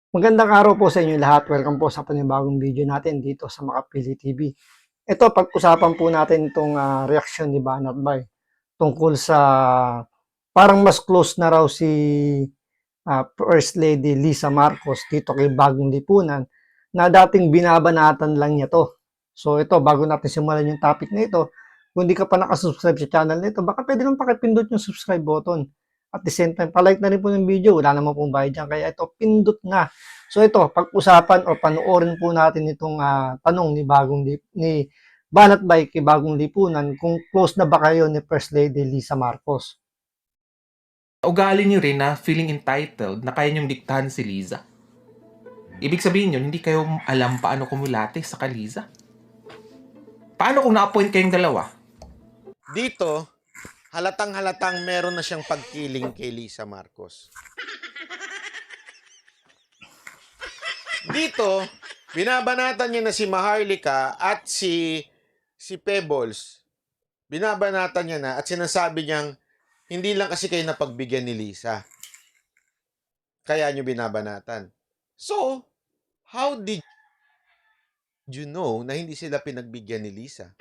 Magandang araw po sa inyo lahat. Welcome po sa panibagong video natin dito sa Makapili TV. Ito, pag-usapan po natin itong reaksyon ni Banat Bay tungkol sa parang mas close na raw si First Lady Lisa Marcos dito kay Bagong Lipunan na dating binabanatan lang niya to. So ito, bago natin simulan yung topic na ito, kung hindi ka pa nakasubscribe sa channel nito, baka pwede nang pakipindot yung subscribe button. At the same time, palike na rin po ng video. Wala naman pong bayad dyan. Kaya ito, pindot na. So ito, pag-usapan o panoorin po natin itong tanong ni Banat Bay kay Bagong Lipunan kung close na ba kayo ni First Lady Lisa Marcos. Ugali niyo rin na feeling entitled na kaya niyong diktahan si Liza. Ibig sabihin yun, hindi kayo alam paano kumulate sa Liza. Paano kung na-appoint kayong dalawa? Dito, halatang-halatang meron na siyang pagkiling kay Lisa Marcos. Dito, binabanatan niya na si Maharlika at si Pebbles. Binabanatan niya na at sinasabi niyang hindi lang kasi kayo napagbigyan ni Lisa. Kaya niyo binabanatan. So, how did you know na hindi sila pinagbigyan ni Lisa?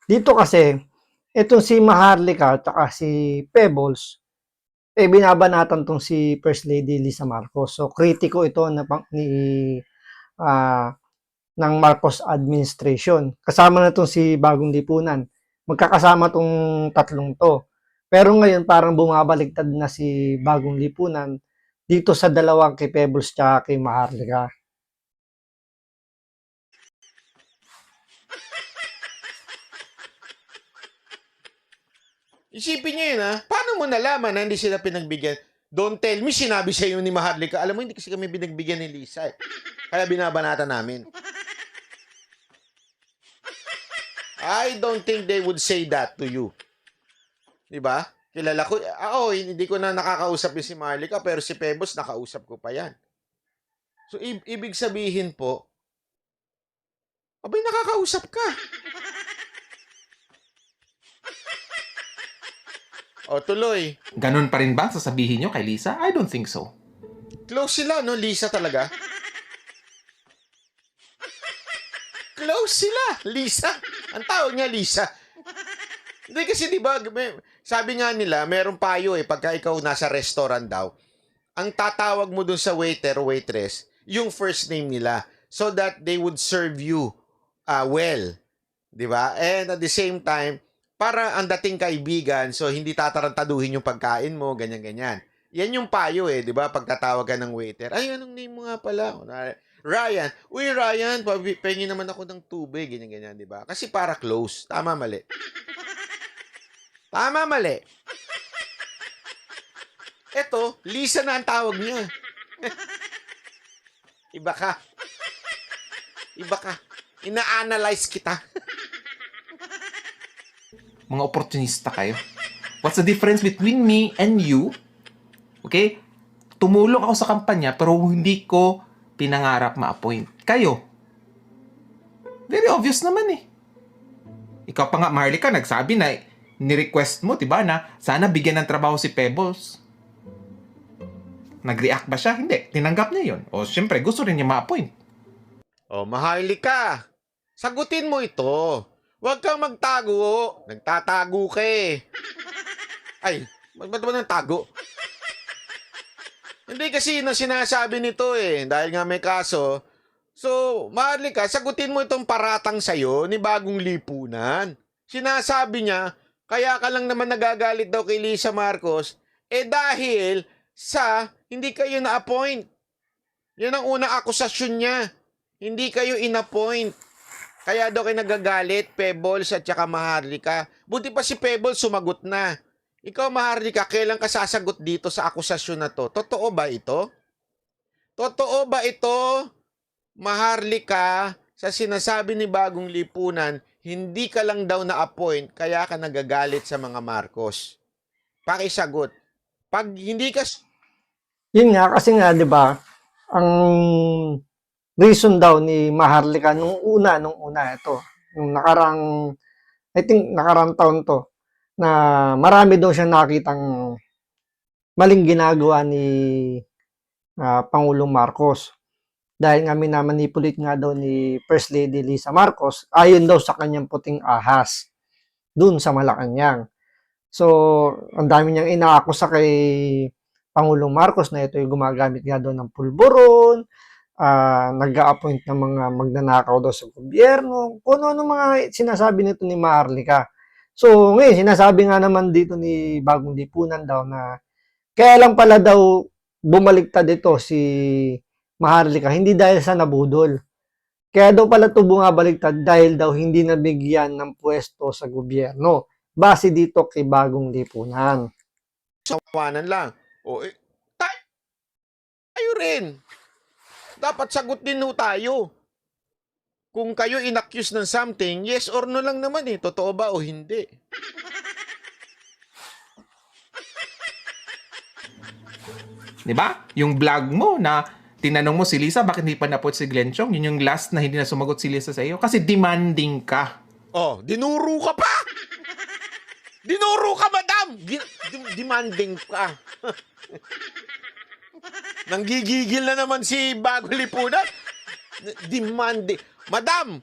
Dito kasi, itong si Maharlika at si Pebbles, binabanatan tong si First Lady Lisa Marcos. So, kritiko ito uh, ng Marcos administration. Kasama na tong si Bagong Lipunan. Magkakasama tong tatlong to. Pero ngayon, parang bumabaligtad na si Bagong Lipunan dito sa dalawang kay Pebbles at kay Maharlika. Isipin niyo yun, ha? Paano mo nalaman na hindi sila pinagbigyan? Don't tell me, sinabi sa iyo ni Maharlika. Alam mo, hindi kasi kami pinagbigyan ni Lisa. Kaya binabanatan namin. I don't think they would say that to you. Diba? Kilala ko. Hindi ko na nakakausap yung si Maharlika, pero si Pebbles, nakausap ko pa yan. So, ibig sabihin po, abay, nakakausap ka. O, tuloy. Ganun pa rin ba sasabihin niyo kay Lisa? I don't think so. Close sila, no? Lisa talaga. Close sila. Lisa. Ang tawag niya, Lisa. Hindi kasi, di ba, sabi nga nila, merong payo pagka ikaw nasa restaurant daw, ang tatawag mo dun sa waiter o waitress, yung first name nila, so that they would serve you well. Di ba? And at the same time, para ang dating kaibigan, so hindi tatarantaduhin yung pagkain mo, ganyan-ganyan. Yan yung payo di ba? Pagtatawag ka ng waiter, ay, anong name mo nga pala? Ryan. Uy, Ryan, pengi naman ako ng tubig, ganyan-ganyan, di ba? Kasi para close. Tama, mali. Tama, mali. Eto, Lisa na ang tawag niya. Iba ka. Iba ka. Ina-analyze kita. Mga oportunista kayo. What's the difference between me and you? Okay? Tumulong ako sa kampanya pero hindi ko pinangarap ma-appoint. Kayo. Very obvious naman Ikaw pa nga, Maharlika, nagsabi na ni-request mo, diba, na sana bigyan ng trabaho si Pebbles. Nag-react ba siya? Hindi. Tinanggap niya yun. O, syempre, gusto rin niya ma-appoint. O, Maharlika, sagutin mo ito. Huwag kang magtago. Nagtatago ka Ay, ba't ba nang tago? Hindi kasi na sinasabi nito dahil nga may kaso. So, Maharlika, sagutin mo itong paratang sa'yo ni Bagong Lipunan. Sinasabi niya, kaya ka lang naman nagagalit daw kay Lisa Marcos, dahil sa hindi kayo na-appoint. Yan ang unang akusasyon niya. Hindi kayo in-appoint. Kaya daw kayo nagagalit, Pebbles at saka Maharlika. Buti pa si Pebbles sumagot na. Ikaw, Maharlika, kailan ka sasagot dito sa akusasyon na to? Totoo ba ito? Totoo ba ito, Maharlika, sa sinasabi ni Bagong Lipunan, hindi ka lang daw na-appoint, kaya ka nagagalit sa mga Marcos? Pakisagot. Pag hindi ka... Yun nga, kasi nga, di ba, ang reason daw ni Maharlika nung una ito, yung I think nakarang taon to, na marami daw siyang nakitang maling ginagawa Pangulong Marcos. Dahil nga minamanipulate nga daw ni First Lady Lisa Marcos ayon daw sa kanyang puting ahas dun sa Malacanang. So, ang dami niyang inaakusa kay Pangulong Marcos na ito yung gumagamit nga daw ng pulburon, nag-a-appoint ng mga magnanakaw daw sa gobyerno, kung ano mga sinasabi nito ni Maharlika. So, ngayon, sinasabi nga naman dito ni Bagong Lipunan daw na kaya lang pala daw bumaliktad ito si Maharlika, hindi dahil sa nabudol. Kaya daw pala ito bumabaliktad dahil daw hindi nabigyan ng pwesto sa gobyerno. Base dito kay Bagong Lipunan. Sawanan lang. O, tayo rin. Dapat sagot din ho tayo. Kung kayo inaccuse ng something, yes or no lang naman eh. Totoo ba o hindi? Di ba? Yung vlog mo na tinanong mo si Lisa, bakit hindi pa na-put si Glenn Chong? Yun yung last na hindi na sumagot si Lisa sa iyo. Kasi demanding ka. Oh, dinuro ka pa! Dinuro ka, madam! Demanding ka. Nanggigigil na naman si Bagong Lipunan. Demanding. Madam,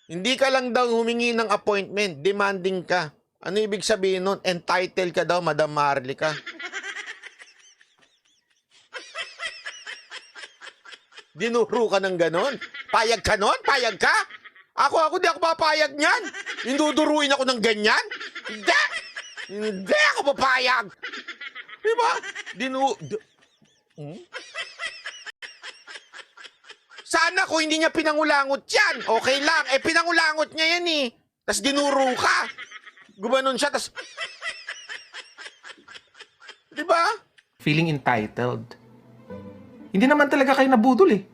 hindi ka lang daw humingi ng appointment. Demanding ka. Ano ibig sabihin nun? Entitled ka daw, Madam Maharlika. Dinuro ka ng ganon? Payag ka nun? Payag ka? Ako, di ako papayag niyan. Induduruin ako ng ganyan? Hindi ako papayag. Diba? Sana kung hindi niya pinangulangot yan, okay lang. Eh, pinangulangot niya yan eh. Tapos dinuro ka. Gumanon siya, tapos... Diba? Feeling entitled. Hindi naman talaga kayo nabudol eh.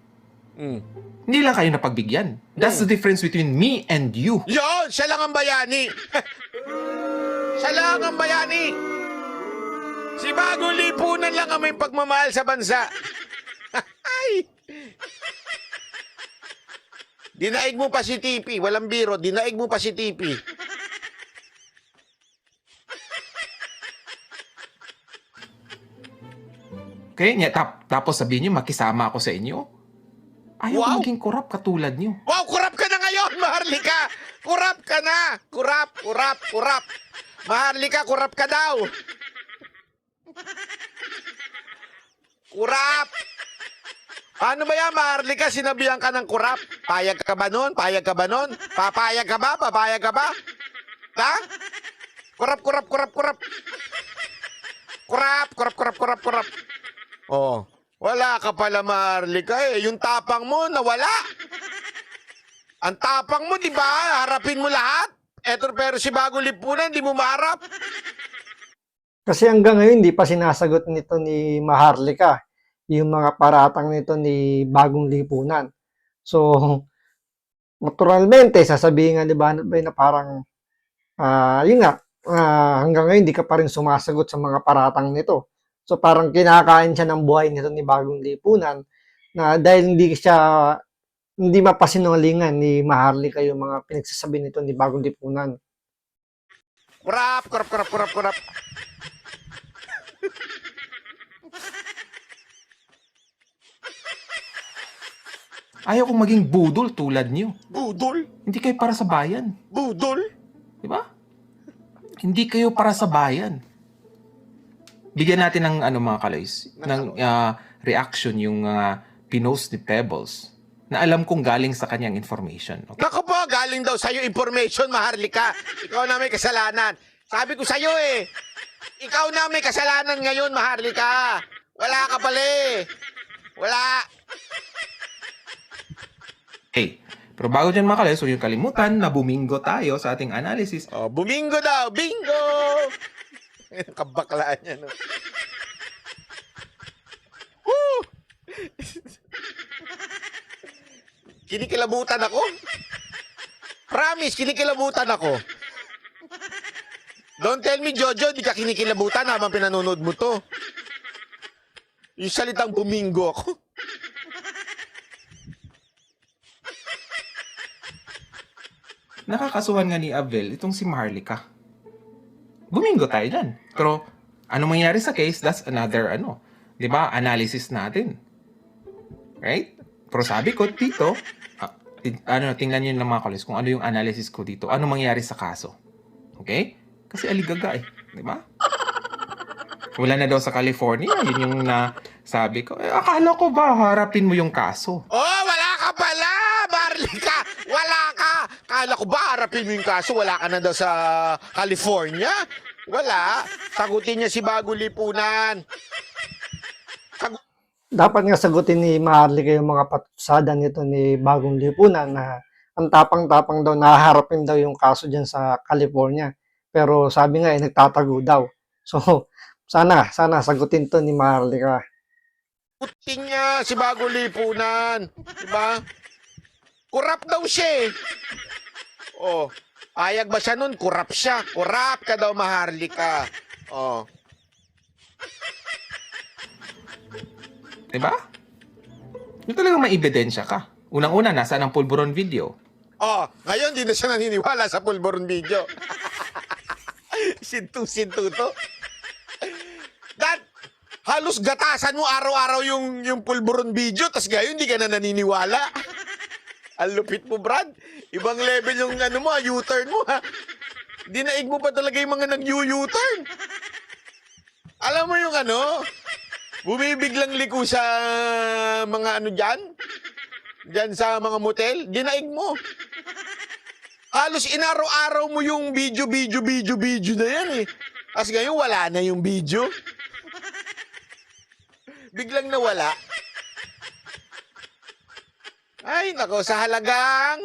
Hindi lang kayo napagbigyan. That's the difference between me and you. Yun! Siya lang ang bayani. Siya lang ang bayani. Si Bagong Lipunan lang ang may pagmamahal sa bansa. Ay! Dinaig mo pa si TP. Walang biro. Dinaig mo pa si TP. Okay? Tapos sabihin nyo, makisama ako sa inyo. Ayaw ko Wow. maging korap katulad nyo. Wow, kurap ka na ngayon, Maharlika! Kurap ka na! Kurap! Maharlika, kurap ka daw! Kurap! Ano ba yan, Maharlika? Sinabihan ka ng kurap? Payag ka ba nun? Papayag ka ba? Ha? Kurap! Kurap! Oh, wala ka pala, Maharlika eh. Yung tapang mo, nawala. Ang tapang mo, di ba? Harapin mo lahat. Pero si Bagong Lipunan, di mo maharap. Kasi hanggang ngayon, hindi pa sinasagot nito ni Maharlika yung mga paratang nito ni Bagong Lipunan. So, naturalmente, sasabihin nga, di ba, na parang, yun nga, hanggang ngayon, hindi ka pa rin sumasagot sa mga paratang nito. So, parang kinakain siya ng buhay nito ni Bagong Lipunan na dahil hindi mapasinungalingan ni Maharlika yung mga pinagsasabi nito ni Bagong Lipunan. Kurap. Ayaw kong maging budol tulad nyo. Budol? Hindi kayo para sa bayan. Budol? Di ba? Hindi kayo para sa bayan. Bigyan natin ng mga kaloys, ng reaction yung pinost ni Pebbles na alam kong galing sa kanyang information. Okay? Naku po, galing daw sa'yo information, Maharlika. Ikaw na may kasalanan. Sabi ko sa'yo eh. Ikaw na may kasalanan ngayon, Maharlika. Wala ka pala eh. Wala. Hey, pero bago dyan mga kaloys, huwag yung kalimutan na bumingo tayo sa ating analysis. Oh, bumingo daw. Bingo! Kabaklaan niya, no? Woo! Kinikilabutan ako. Promise, kinikilabutan ako. Don't tell me, Jojo, di ka kinikilabutan habang pinanonood mo to. Yung salitang bumingo ako. Nakakasuhan nga ni Abel itong si Maharlika. Bumingo tayo dyan. Pero, ano mangyari sa case, that's another, di ba, analysis natin. Right? Pero sabi ko dito, tingnan niyo ng mga kalis kung ano yung analysis ko dito. Ano mangyari sa kaso? Okay? Kasi aligaga eh. Di ba? Wala na daw sa California. Yun yung sabi ko. Akala ko ba harapin mo yung kaso? Oh, wala ka pala, Marlika. Wala ka. Kala ko ba harapin mo yung kaso? Wala ka na daw sa California? Wala. Sagutin niya si Bagong Lipunan. Dapat nga sagutin ni Maharlika yung mga patusada nito ni Bagong Lipunan na ang tapang-tapang daw nahaharapin daw yung kaso dyan sa California. Pero sabi nga nagtatago daw. So, sana sagutin to ni Maharlika. Sagutin niya si Bagong Lipunan. Diba? Kurap daw siya eh. Oh, ayag ba siya nun? Kurap siya. Kurap ka daw, Maharlika. Oh. Diba? Yung talagang may ebidensya ka. Unang-una, nasaan ang pulburon video? Oh, ngayon di na siya naniniwala sa pulburon video. Sintu to. That, halos gatasan mo araw-araw yung pulburon video, tas ngayon di ka na naniniwala. Ang lupit mo, Brad. Ibang level yung ano mo, U-turn mo, ha. Dinaig mo pa talaga yung mga nag-U-turn. Alam mo yung ano, bumibiglang liko sa mga ano dyan sa mga motel, dinaig mo. Halos inaraw-araw mo yung video na yan eh. As ngayon, wala na yung video. Biglang nawala. Ay, nako, sa halagang...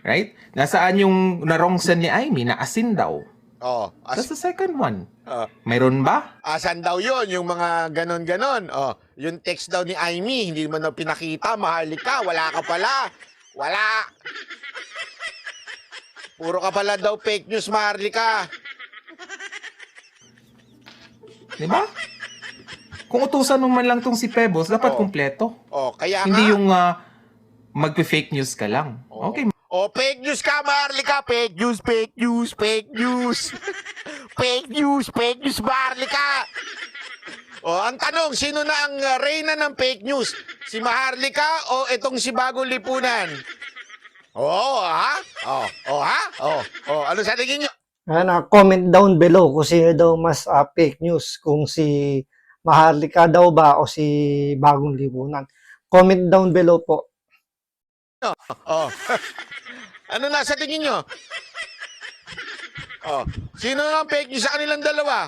Right? Nasaan yung narongsan ni Amy na asin daw? Oh, That's the second one. oh, Mayroon ba? asan daw yon yung mga ganon-ganon. Oh, yung text daw ni Amy, hindi mo na pinakita, Maharlika, wala ka pala. Wala. Puro ka pala daw fake news, Maharlika. Diba? Kung utusan mo man lang tong si Pebbles, dapat Oo. kumpleto. Oh, kaya Hindi nga. yung magpe-fake news ka lang. Okay. Oh, fake news ka, Maharlika. Fake news, fake news, fake news. Fake news, Maharlika. Oh, ang tanong, sino na ang reyna ng fake news? Si Maharlika o itong si Bagong Lipunan? Oh, ha? Ano sa tingin nyo? Comment down below kung sino daw mas fake news, kung si Maharlika daw ba o si Bagong Lipunan. Comment down below po. Oh. Ano na sa tingin nyo? Oh, sino ang fake news sa kanilang dalawa?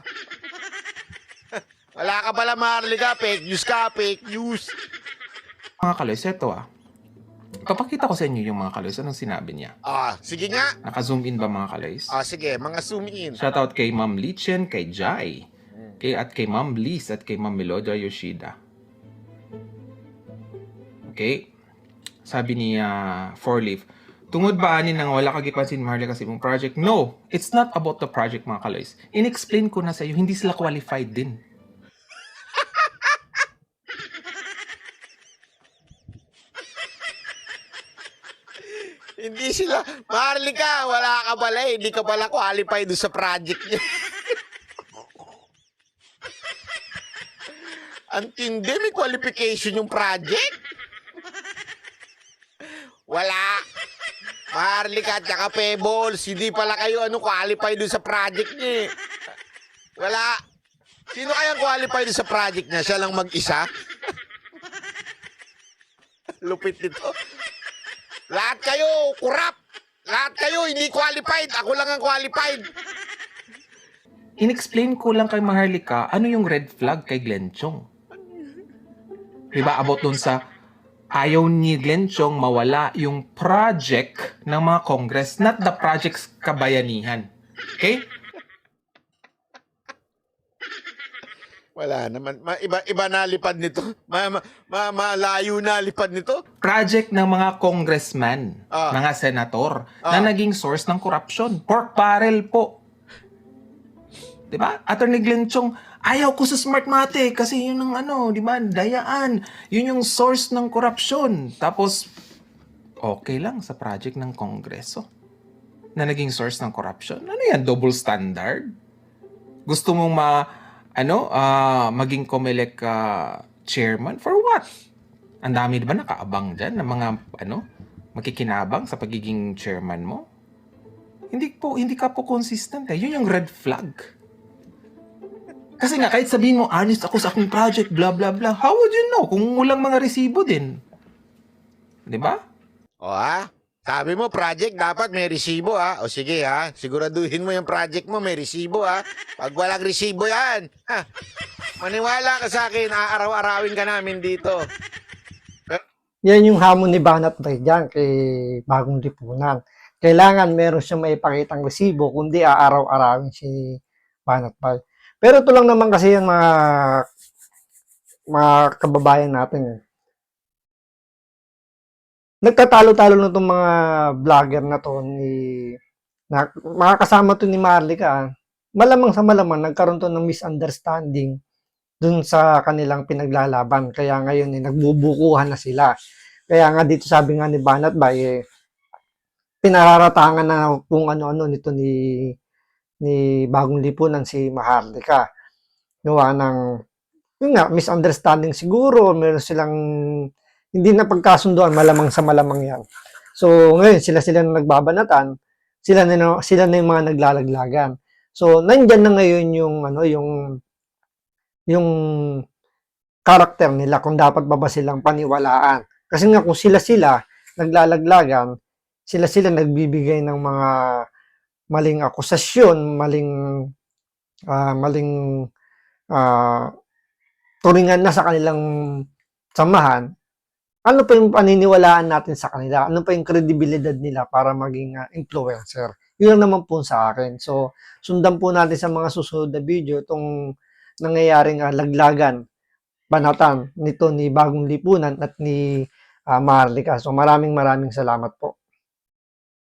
Wala ka pala, Maharlika. Fake news ka, fake news. Mga kaloys, eto Papakita ko sa inyo yung mga kaloys. Anong sinabi niya? Ah, sige nga. Naka-zoom in ba mga kaloys? Ah, sige, mga zoom in. Shoutout kay Ma'am Lichen, kay Jai, at kay Ma'am Liz, at kay Ma'am Melodia Yoshida. Okay? Sabi ni Fourleaf, tungod ba anin nang wala kagipansin Maharlika sa imong project? No, it's not about the project mga kaloys. In-explain ko na sa iyo, hindi sila qualified din. Hindi sila. Maharlika, wala ka pala eh. Hindi ka pala qualified doon sa project niya. Ang tindi, may qualification yung project. Wala. Maharlika at saka Pebbles, hindi pala kayo qualified doon sa project niya. Wala. Sino kayang qualified doon sa project niya? Siya lang mag-isa? Lupit nito. Lahat kayo, kurap. Lahat kayo, hindi qualified. Ako lang ang qualified. In-explain ko lang kay Maharlika ano yung red flag kay Glenn Chong. Diba? About dun sa ayaw ni Glenn Chong mawala yung project ng mga Congress, not the project's kabayanihan. Okay? Wala naman. Iba na lipad nito. Malayo na lipad nito. Project ng mga congressman, mga senator, na naging source ng corruption. Pork barrel po. Diba? Attorney Glenn Chong, ayaw ko sa smart mate kasi yun ang diba? Dayaan. Yun yung source ng corruption. Tapos, okay lang sa project ng Kongreso na naging source ng corruption. Ano yan? Double standard? Gusto mong maging COMELEC chairman? For what? Ang dami ba nakaabang dyan ng mga makikinabang sa pagiging chairman mo? Hindi ka po consistent eh. Yun yung red flag. Kasi nga, kahit sabihin mo, honest ako sa aking project, blah, blah, blah, how would you know kung walang mga resibo din? Di ba? O ha? Sabi mo, project dapat may resibo ha. O sige ha, siguraduhin mo yung project mo may resibo ha. Pag walang resibo yan, maniwala ka sa akin, aaraw-arawin ka namin dito. Yan yung hamon ni Banat Bay dyan kay Bagong Lipunan. Kailangan meron siyang maipakitang resibo, kundi aaraw-arawin si Banat Bay. Pero ito lang naman kasi yung mga kababayan natin. Nagtatalo-talo na itong mga vlogger na to mga kasama to ni Marlica. Malamang sa malamang nagkaroon to ng misunderstanding dun sa kanilang pinaglalaban. Kaya ngayon nagbubukuhan na sila. Kaya nga dito sabi nga ni Banat Bay, pinararatangan na kung ano-ano nito ni Bagong Lipunan si Maharlika. Gawa ng yun nga, misunderstanding siguro, meron silang hindi na pagkasunduan, malamang sa malamang yan. So, ngayon, sila na nagbabanatan, sila na yung mga naglalaglagan. So, nandyan na ngayon yung karakter nila, kung dapat ba silang paniwalaan. Kasi nga, kung sila naglalaglagan, sila nagbibigay ng mga maling akusasyon, maling turingan na sa kanilang samahan, ano pa yung paniniwalaan natin sa kanila? Ano pa yung kredibilidad nila para maging influencer? Yun lang naman po sa akin. So, sundan po natin sa mga susunod na video itong nangyayaring laglagan, banatan nito ni Bagong Lipunan at ni Maharlika. So, maraming salamat po.